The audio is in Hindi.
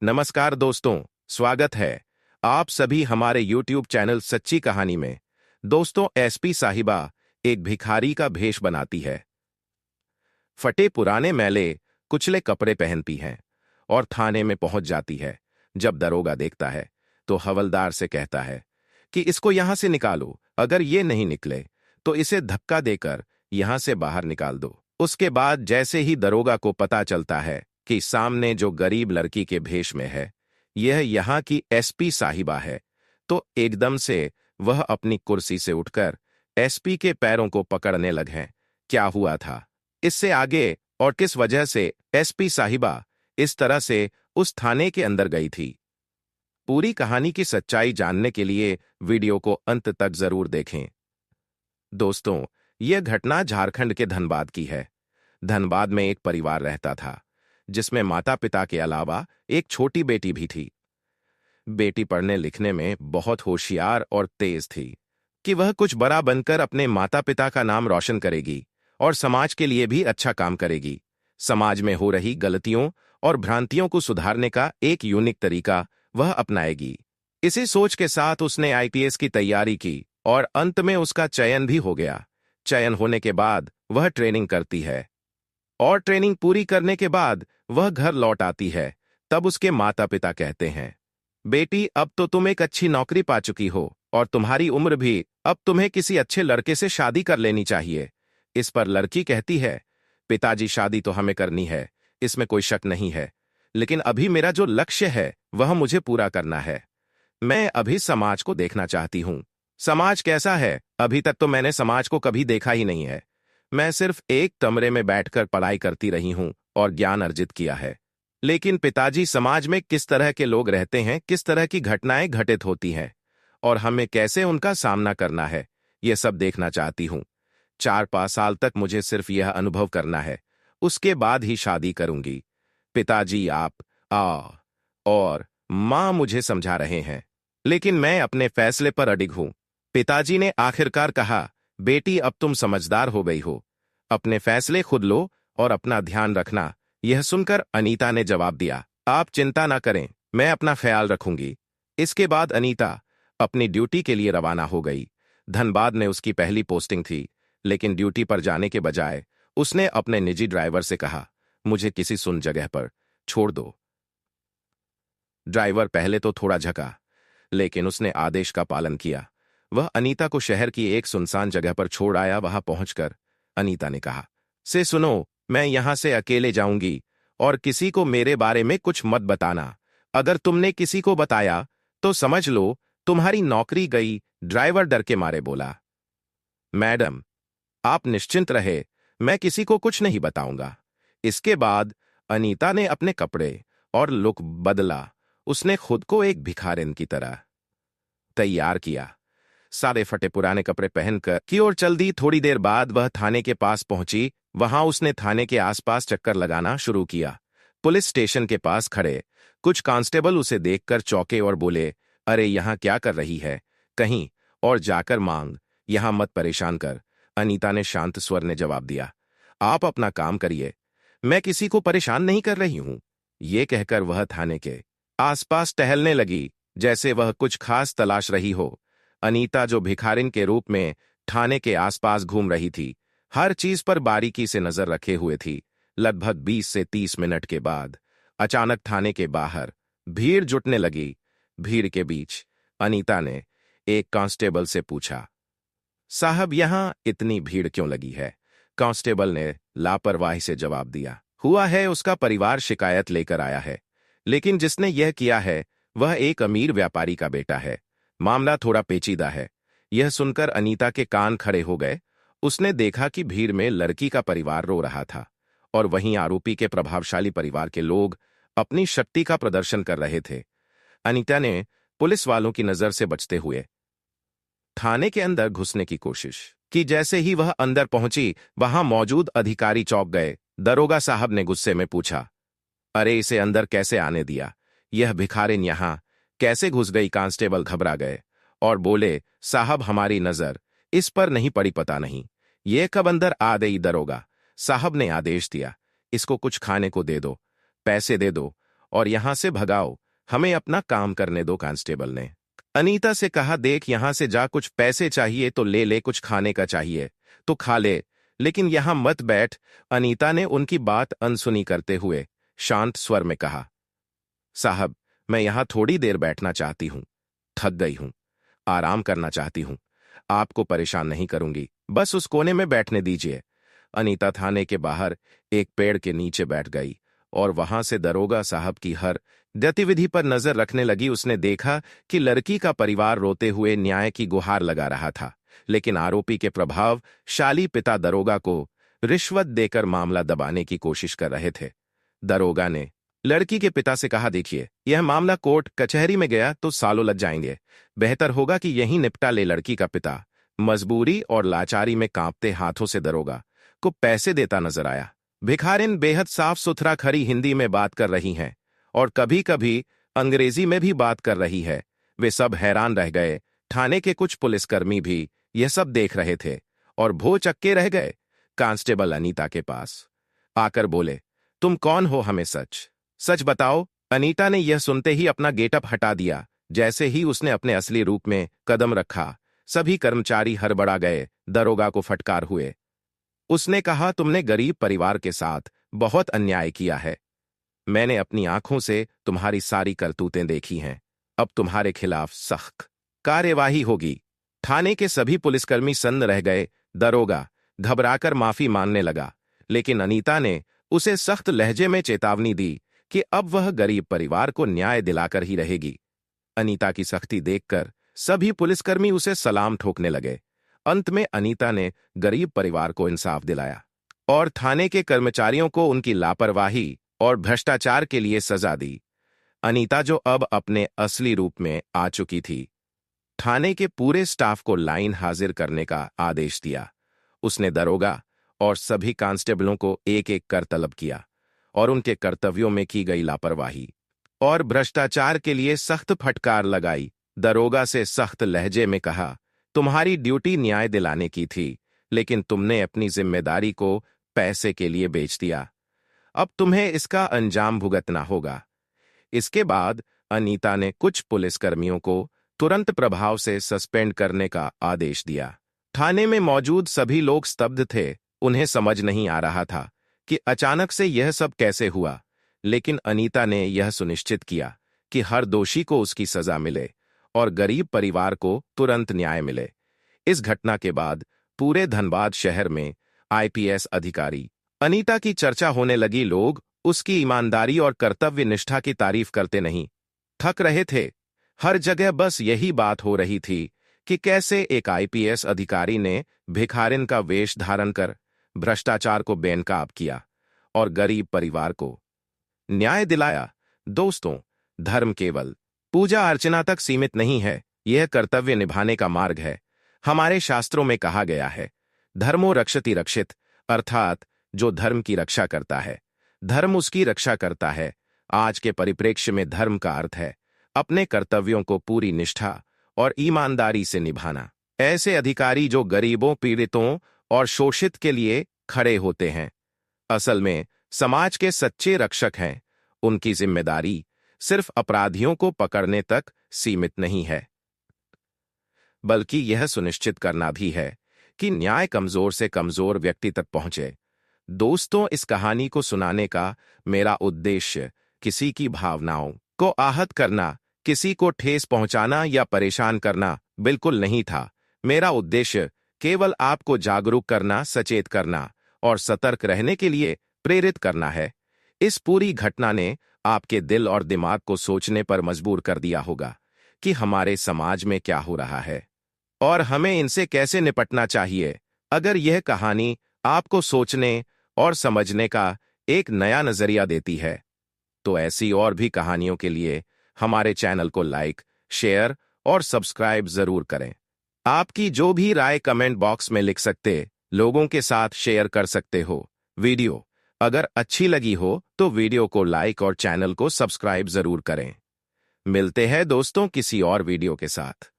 नमस्कार दोस्तों, स्वागत है आप सभी हमारे YouTube चैनल सच्ची कहानी में। दोस्तों, एसपी साहिबा एक भिखारी का भेष बनाती है। फटे पुराने मैले कुचले कपड़े पहनती है और थाने में पहुंच जाती है। जब दरोगा देखता है तो हवलदार से कहता है कि इसको यहां से निकालो, अगर ये नहीं निकले तो इसे धक्का देकर यहां से बाहर निकाल दो। उसके बाद जैसे ही दरोगा को पता चलता है कि सामने जो गरीब लड़की के भेष में है यह यहाँ की एसपी साहिबा है, तो एकदम से वह अपनी कुर्सी से उठकर एसपी के पैरों को पकड़ने लगे। क्या हुआ था, इससे आगे और किस वजह से एसपी साहिबा इस तरह से उस थाने के अंदर गई थी, पूरी कहानी की सच्चाई जानने के लिए वीडियो को अंत तक जरूर देखें। दोस्तों, यह घटना झारखंड के धनबाद की है। धनबाद में एक परिवार रहता था जिसमें माता पिता के अलावा एक छोटी बेटी भी थी। बेटी पढ़ने लिखने में बहुत होशियार और तेज थी कि वह कुछ बड़ा बनकर अपने माता पिता का नाम रोशन करेगी और समाज के लिए भी अच्छा काम करेगी। समाज में हो रही गलतियों और भ्रांतियों को सुधारने का एक यूनिक तरीका वह अपनाएगी। इसी सोच के साथ उसने आईपीएस की तैयारी की और अंत में उसका चयन भी हो गया। चयन होने के बाद वह ट्रेनिंग करती है और ट्रेनिंग पूरी करने के बाद वह घर लौट आती है। तब उसके माता पिता कहते हैं, बेटी, अब तो तुम एक अच्छी नौकरी पा चुकी हो और तुम्हारी उम्र भी, अब तुम्हें किसी अच्छे लड़के से शादी कर लेनी चाहिए। इस पर लड़की कहती है, पिताजी, शादी तो हमें करनी है, इसमें कोई शक नहीं है, लेकिन अभी मेरा जो लक्ष्य है वह मुझे पूरा करना है। मैं अभी समाज को देखना चाहती हूँ। समाज कैसा है, अभी तक तो मैंने समाज को कभी देखा ही नहीं है। मैं सिर्फ एक कमरे में बैठकर पढ़ाई करती रही हूं और ज्ञान अर्जित किया है, लेकिन पिताजी, समाज में किस तरह के लोग रहते हैं, किस तरह की घटनाएं घटित होती हैं और हमें कैसे उनका सामना करना है, यह सब देखना चाहती हूं। 4-5 साल तक मुझे सिर्फ यह अनुभव करना है, उसके बाद ही शादी करूंगी। पिताजी, आप और मां मुझे समझा रहे हैं, लेकिन मैं अपने फैसले पर अडिग हूं। पिताजी ने आखिरकार कहा, बेटी, अब तुम समझदार हो गई हो, अपने फैसले खुद लो और अपना ध्यान रखना। यह सुनकर अनीता ने जवाब दिया, आप चिंता ना करें, मैं अपना ख्याल रखूंगी। इसके बाद अनीता अपनी ड्यूटी के लिए रवाना हो गई। धनबाद में उसकी पहली पोस्टिंग थी, लेकिन ड्यूटी पर जाने के बजाय उसने अपने निजी ड्राइवर से कहा, मुझे किसी सुन जगह पर छोड़ दो। ड्राइवर पहले तो थोड़ा झका, लेकिन उसने आदेश का पालन किया। वह अनीता को शहर की एक सुनसान जगह पर छोड़ आया। वहां पहुंचकर अनीता ने कहा, से सुनो, मैं यहां से अकेले जाऊंगी और किसी को मेरे बारे में कुछ मत बताना। अगर तुमने किसी को बताया तो समझ लो तुम्हारी नौकरी गई। ड्राइवर डर के मारे बोला, मैडम, आप निश्चिंत रहे, मैं किसी को कुछ नहीं बताऊंगा। इसके बाद अनीता ने अपने कपड़े और लुक बदला। उसने खुद को एक भिखारिन की तरह तैयार किया। सारे फटे पुराने कपड़े पहनकर की ओर चल दी। थोड़ी देर बाद वह थाने के पास पहुंची। वहां उसने थाने के आसपास चक्कर लगाना शुरू किया। पुलिस स्टेशन के पास खड़े कुछ कांस्टेबल उसे देखकर चौंके और बोले, अरे, यहां क्या कर रही है, कहीं और जाकर मांग, यहां मत परेशान कर। अनीता ने शांत स्वर में जवाब दिया, आप अपना काम करिए, मैं किसी को परेशान नहीं कर रही हूं। ये कहकर वह थाने के आसपास टहलने लगी, जैसे वह कुछ खास तलाश रही हो। अनीता, जो भिखारिन के रूप में थाने के आसपास घूम रही थी, हर चीज पर बारीकी से नजर रखे हुए थी। लगभग 20 से 30 मिनट के बाद अचानक थाने के बाहर भीड़ जुटने लगी। भीड़ के बीच अनीता ने एक कांस्टेबल से पूछा, साहब, यहां इतनी भीड़ क्यों लगी है? कांस्टेबल ने लापरवाही से जवाब दिया, हुआ है उसका परिवार शिकायत लेकर आया है, लेकिन जिसने यह किया है वह एक अमीर व्यापारी का बेटा है। मामला थोड़ा पेचीदा है। यह सुनकर अनीता के कान खड़े हो गए। उसने देखा कि भीड़ में लड़की का परिवार रो रहा था और वहीं आरोपी के प्रभावशाली परिवार के लोग अपनी शक्ति का प्रदर्शन कर रहे थे। अनीता ने पुलिस वालों की नजर से बचते हुए थाने के अंदर घुसने की कोशिश की। जैसे ही वह अंदर पहुंची, वहां मौजूद अधिकारी चौंक गए। दरोगा साहब ने गुस्से में पूछा, अरे, इसे अंदर कैसे आने दिया? यह भिखारिन यहां कैसे घुस गई? कांस्टेबल घबरा गए और बोले, साहब, हमारी नजर इस पर नहीं पड़ी, पता नहीं ये कब अंदर आ गई। दरोगा साहब ने आदेश दिया, इसको कुछ खाने को दे दो, पैसे दे दो और यहां से भगाओ, हमें अपना काम करने दो। कांस्टेबल ने अनीता से कहा, देख यहां से जा, कुछ पैसे चाहिए तो ले ले, कुछ खाने का चाहिए तो खा ले, लेकिन यहां मत बैठ। अनीता ने उनकी बात अनसुनी करते हुए शांत स्वर में कहा, साहब, मैं यहां थोड़ी देर बैठना चाहती हूं, थक गई हूं, आराम करना चाहती हूं, आपको परेशान नहीं करूंगी, बस उस कोने में बैठने दीजिए। अनीता थाने के बाहर एक पेड़ के नीचे बैठ गई और वहां से दरोगा साहब की हर गतिविधि पर नजर रखने लगी। उसने देखा कि लड़की का परिवार रोते हुए न्याय की गुहार लगा रहा था, लेकिन आरोपी के प्रभावशाली पिता दरोगा को रिश्वत देकर मामला दबाने की कोशिश कर रहे थे। दरोगा ने लड़की के पिता से कहा, देखिए, यह मामला कोर्ट कचहरी में गया तो सालों लग जाएंगे, बेहतर होगा कि यहीं निपटा ले। लड़की का पिता मजबूरी और लाचारी में कांपते हाथों से दरोगा को पैसे देता नजर आया। भिखारिन बेहद साफ सुथरा खरी हिंदी में बात कर रही हैं और कभी कभी अंग्रेजी में भी बात कर रही है। वे सब हैरान रह गए। थाने के कुछ पुलिसकर्मी भी यह सब देख रहे थे और भौ चक्के रह गए। कांस्टेबल अनीता के पास आकर बोले, तुम कौन हो, हमें सच सच बताओ। अनीता ने यह सुनते ही अपना गेटअप हटा दिया। जैसे ही उसने अपने असली रूप में कदम रखा, सभी कर्मचारी हड़बड़ा गए, दरोगा को फटकार हुए। उसने कहा, तुमने गरीब परिवार के साथ बहुत अन्याय किया है। मैंने अपनी आंखों से तुम्हारी सारी करतूतें देखी हैं। अब तुम्हारे खिलाफ सख्त कार्यवाही होगी। थाने के सभी पुलिसकर्मी सन्न रह गए। दरोगा घबराकर माफी मांगने लगा, लेकिन अनीता ने उसे सख्त लहजे में चेतावनी दी कि अब वह गरीब परिवार को न्याय दिलाकर ही रहेगी। अनीता की सख्ती देखकर सभी पुलिसकर्मी उसे सलाम ठोकने लगे। अंत में अनीता ने गरीब परिवार को इंसाफ दिलाया और थाने के कर्मचारियों को उनकी लापरवाही और भ्रष्टाचार के लिए सजा दी। अनीता, जो अब अपने असली रूप में आ चुकी थी, थाने के पूरे स्टाफ को लाइन हाजिर करने का आदेश दिया। उसने दरोगा और सभी कांस्टेबलों को एक एक कर तलब किया और उनके कर्तव्यों में की गई लापरवाही और भ्रष्टाचार के लिए सख्त फटकार लगाई। दरोगा से सख्त लहजे में कहा, तुम्हारी ड्यूटी न्याय दिलाने की थी, लेकिन तुमने अपनी जिम्मेदारी को पैसे के लिए बेच दिया। अब तुम्हें इसका अंजाम भुगतना होगा। इसके बाद अनीता ने कुछ पुलिसकर्मियों को तुरंत प्रभाव से सस्पेंड करने का आदेश दिया। थाने में मौजूद सभी लोग स्तब्ध थे। उन्हें समझ नहीं आ रहा था कि अचानक से यह सब कैसे हुआ, लेकिन अनीता ने यह सुनिश्चित किया कि हर दोषी को उसकी सजा मिले और गरीब परिवार को तुरंत न्याय मिले। इस घटना के बाद पूरे धनबाद शहर में आईपीएस अधिकारी अनीता की चर्चा होने लगी। लोग उसकी ईमानदारी और कर्तव्य निष्ठा की तारीफ करते नहीं थक रहे थे। हर जगह बस यही बात हो रही थी कि कैसे एक आईपीएस अधिकारी ने भिखारिन का वेश धारण कर भ्रष्टाचार को बेनकाब किया और गरीब परिवार को न्याय दिलाया। दोस्तों, धर्म केवल पूजा अर्चना तक सीमित नहीं है, यह कर्तव्य निभाने का मार्ग है। हमारे शास्त्रों में कहा गया है, धर्मो रक्षति रक्षित, अर्थात जो धर्म की रक्षा करता है, धर्म उसकी रक्षा करता है। आज के परिप्रेक्ष्य में धर्म का अर्थ है अपने कर्तव्यों को पूरी निष्ठा और ईमानदारी से निभाना। ऐसे अधिकारी जो गरीबों, पीड़ितों और शोषित के लिए खड़े होते हैं, असल में समाज के सच्चे रक्षक हैं। उनकी जिम्मेदारी सिर्फ अपराधियों को पकड़ने तक सीमित नहीं है, बल्कि यह सुनिश्चित करना भी है कि न्याय कमजोर से कमजोर व्यक्ति तक पहुंचे। दोस्तों, इस कहानी को सुनाने का मेरा उद्देश्य किसी की भावनाओं को आहत करना, किसी को ठेस पहुंचाना या परेशान करना बिल्कुल नहीं था। मेरा उद्देश्य केवल आपको जागरूक करना, सचेत करना और सतर्क रहने के लिए प्रेरित करना है। इस पूरी घटना ने आपके दिल और दिमाग को सोचने पर मजबूर कर दिया होगा कि हमारे समाज में क्या हो रहा है और हमें इनसे कैसे निपटना चाहिए। अगर यह कहानी आपको सोचने और समझने का एक नया नजरिया देती है, तो ऐसी और भी कहानियों के लिए हमारे चैनल को लाइक, शेयर और सब्सक्राइब जरूर करें। आपकी जो भी राय कमेंट बॉक्स में लिख सकते, लोगों के साथ शेयर कर सकते हो। वीडियो अगर अच्छी लगी हो तो वीडियो को लाइक और चैनल को सब्सक्राइब जरूर करें। मिलते हैं दोस्तों किसी और वीडियो के साथ।